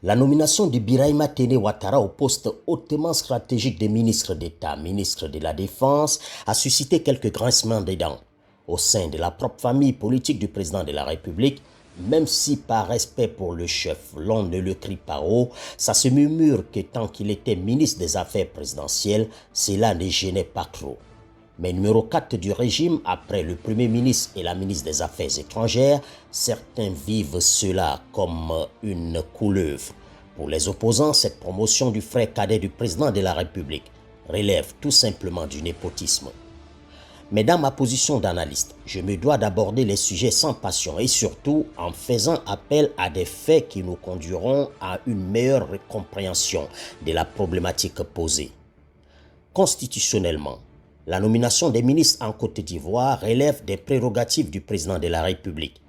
La nomination de Birahima Téné Ouattara au poste hautement stratégique de ministre d'État, ministre de la Défense, a suscité quelques grincements des dents. Au sein de la propre famille politique du président de la République, même si par respect pour le chef, l'on ne le crie pas haut, ça se murmure que tant qu'il était ministre des Affaires présidentielles, cela ne gênait pas trop. Mais numéro 4 du régime, après le Premier ministre et la ministre des Affaires étrangères, certains vivent cela comme une couleuvre. Pour les opposants, cette promotion du frère cadet du président de la République relève tout simplement du népotisme. Mais dans ma position d'analyste, je me dois d'aborder les sujets sans passion et surtout en faisant appel à des faits qui nous conduiront à une meilleure compréhension de la problématique posée. Constitutionnellement, la nomination des ministres en Côte d'Ivoire relève des prérogatives du président de la République.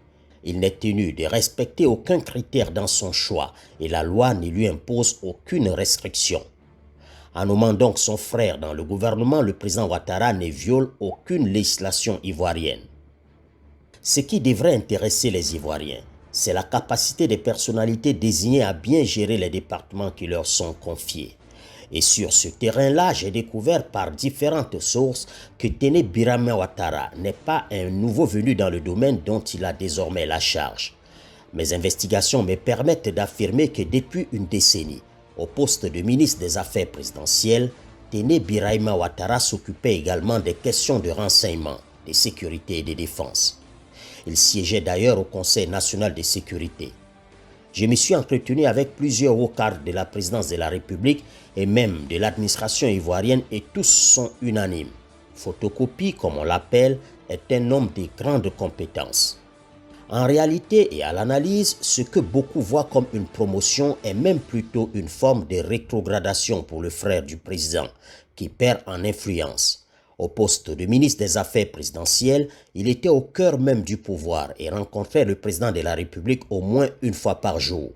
Il n'est tenu de respecter aucun critère dans son choix et la loi ne lui impose aucune restriction. En nommant donc son frère dans le gouvernement, le président Ouattara ne viole aucune législation ivoirienne. Ce qui devrait intéresser les Ivoiriens, c'est la capacité des personnalités désignées à bien gérer les départements qui leur sont confiés. Et sur ce terrain-là, j'ai découvert par différentes sources que Téné Birahima Ouattara n'est pas un nouveau venu dans le domaine dont il a désormais la charge. Mes investigations me permettent d'affirmer que depuis une décennie, au poste de ministre des Affaires présidentielles, Téné Birahima Ouattara s'occupait également des questions de renseignement, de sécurité et de défense. Il siégeait d'ailleurs au Conseil national de sécurité. Je me suis entretenu avec plusieurs hauts cadres de la présidence de la République et même de l'administration ivoirienne et tous sont unanimes. Photocopie, comme on l'appelle, est un homme de grandes compétences. En réalité et à l'analyse, ce que beaucoup voient comme une promotion est même plutôt une forme de rétrogradation pour le frère du président, qui perd en influence. Au poste de ministre des Affaires présidentielles, il était au cœur même du pouvoir et rencontrait le président de la République au moins une fois par jour.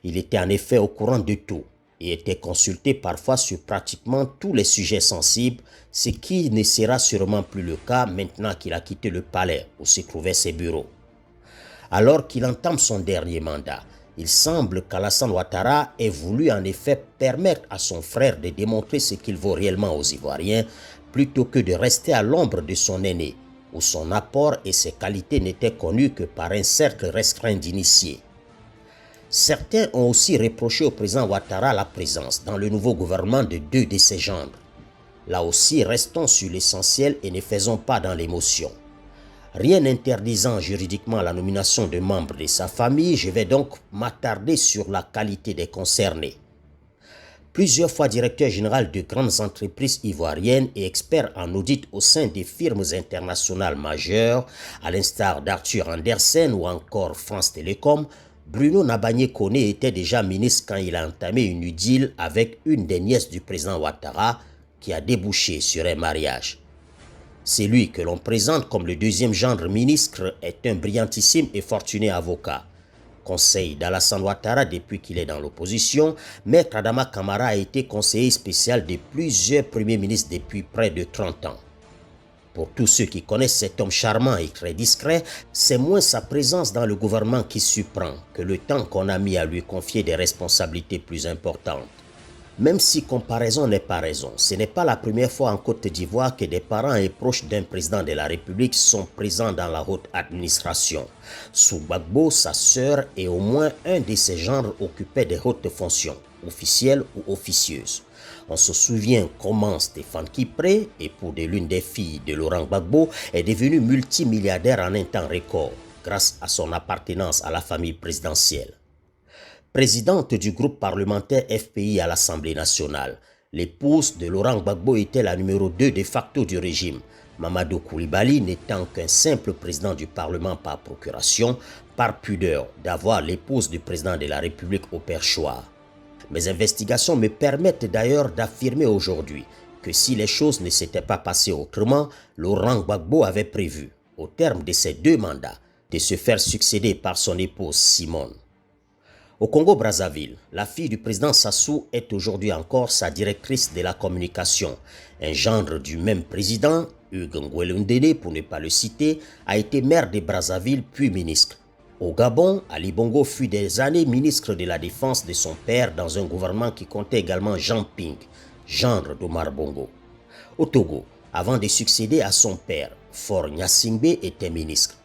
Il était en effet au courant de tout et était consulté parfois sur pratiquement tous les sujets sensibles, ce qui ne sera sûrement plus le cas maintenant qu'il a quitté le palais où se trouvaient ses bureaux. Alors qu'il entame son dernier mandat, il semble qu'Alassane Ouattara ait voulu en effet permettre à son frère de démontrer ce qu'il vaut réellement aux Ivoiriens, plutôt que de rester à l'ombre de son aîné, où son apport et ses qualités n'étaient connus que par un cercle restreint d'initiés. Certains ont aussi reproché au président Ouattara la présence dans le nouveau gouvernement de deux de ses gendres. Là aussi, restons sur l'essentiel et ne faisons pas dans l'émotion. Rien n'interdisant juridiquement la nomination de membres de sa famille, je vais donc m'attarder sur la qualité des concernés. Plusieurs fois directeur général de grandes entreprises ivoiriennes et expert en audit au sein des firmes internationales majeures, à l'instar d'Arthur Andersen ou encore France Télécom, Bruno Nabagné Koné était déjà ministre quand il a entamé une idylle avec une des nièces du président Ouattara qui a débouché sur un mariage. Celui que l'on présente comme le deuxième gendre ministre est un brillantissime et fortuné avocat. Conseil d'Alassane Ouattara depuis qu'il est dans l'opposition, Maître Adama Camara a été conseiller spécial de plusieurs premiers ministres depuis près de 30 ans. Pour tous ceux qui connaissent cet homme charmant et très discret, c'est moins sa présence dans le gouvernement qui surprend que le temps qu'on a mis à lui confier des responsabilités plus importantes. Même si comparaison n'est pas raison, ce n'est pas la première fois en Côte d'Ivoire que des parents et proches d'un président de la République sont présents dans la haute administration. Sous Gbagbo, sa sœur et au moins un de ses gendres occupaient des hautes fonctions, officielles ou officieuses. On se souvient comment Stéphane Kipré, époux de l'une des filles de Laurent Gbagbo, est devenu multimilliardaire en un temps record, grâce à son appartenance à la famille présidentielle. Présidente du groupe parlementaire FPI à l'Assemblée nationale, l'épouse de Laurent Gbagbo était la numéro 2 de facto du régime, Mamadou Koulibaly n'étant qu'un simple président du Parlement par procuration, par pudeur d'avoir l'épouse du président de la République au perchoir. Mes investigations me permettent d'ailleurs d'affirmer aujourd'hui que si les choses ne s'étaient pas passées autrement, Laurent Gbagbo avait prévu, au terme de ses 2 mandats, de se faire succéder par son épouse Simone. Au Congo-Brazzaville, la fille du président Sassou est aujourd'hui encore sa directrice de la communication. Un gendre du même président, Hugues Nguélé Ndélé pour ne pas le citer, a été maire de Brazzaville puis ministre. Au Gabon, Ali Bongo fut des années ministre de la Défense de son père dans un gouvernement qui comptait également Jean Ping, gendre d'Omar Bongo. Au Togo, avant de succéder à son père, Faure Gnassingbé était ministre.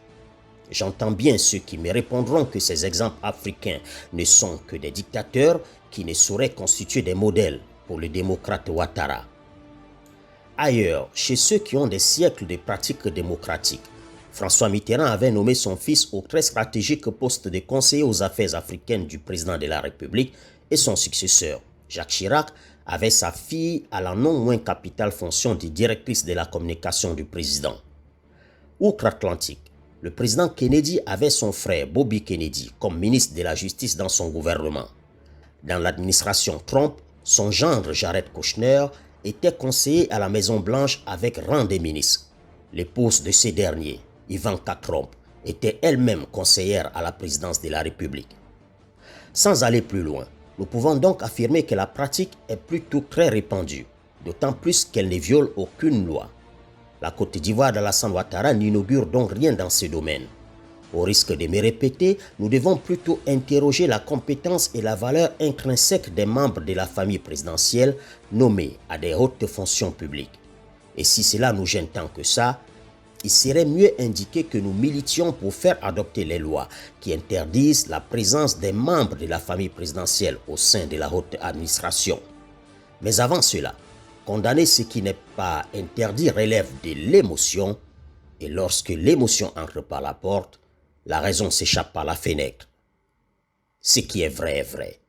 J'entends bien ceux qui me répondront que ces exemples africains ne sont que des dictateurs qui ne sauraient constituer des modèles pour le démocrate Ouattara. Ailleurs, chez ceux qui ont des siècles de pratiques démocratiques, François Mitterrand avait nommé son fils au très stratégique poste de conseiller aux affaires africaines du président de la République et son successeur, Jacques Chirac, avait sa fille à la non moins capitale fonction de directrice de la communication du président. Outre-Atlantique, le président Kennedy avait son frère Bobby Kennedy comme ministre de la Justice dans son gouvernement. Dans l'administration Trump, son gendre Jared Kushner était conseiller à la Maison-Blanche avec rang de ministre. L'épouse de ce dernier, Ivanka Trump, était elle-même conseillère à la présidence de la République. Sans aller plus loin, nous pouvons donc affirmer que la pratique est plutôt très répandue, d'autant plus qu'elle ne viole aucune loi. La Côte d'Ivoire d'Alassane Ouattara n'inaugure donc rien dans ce domaine. Au risque de me répéter, nous devons plutôt interroger la compétence et la valeur intrinsèque des membres de la famille présidentielle nommés à des hautes fonctions publiques. Et si cela nous gêne tant que ça, il serait mieux indiqué que nous militions pour faire adopter les lois qui interdisent la présence des membres de la famille présidentielle au sein de la haute administration. Mais avant cela, condamner ce qui n'est pas interdit relève de l'émotion, et lorsque l'émotion entre par la porte, la raison s'échappe par la fenêtre. Ce qui est vrai est vrai.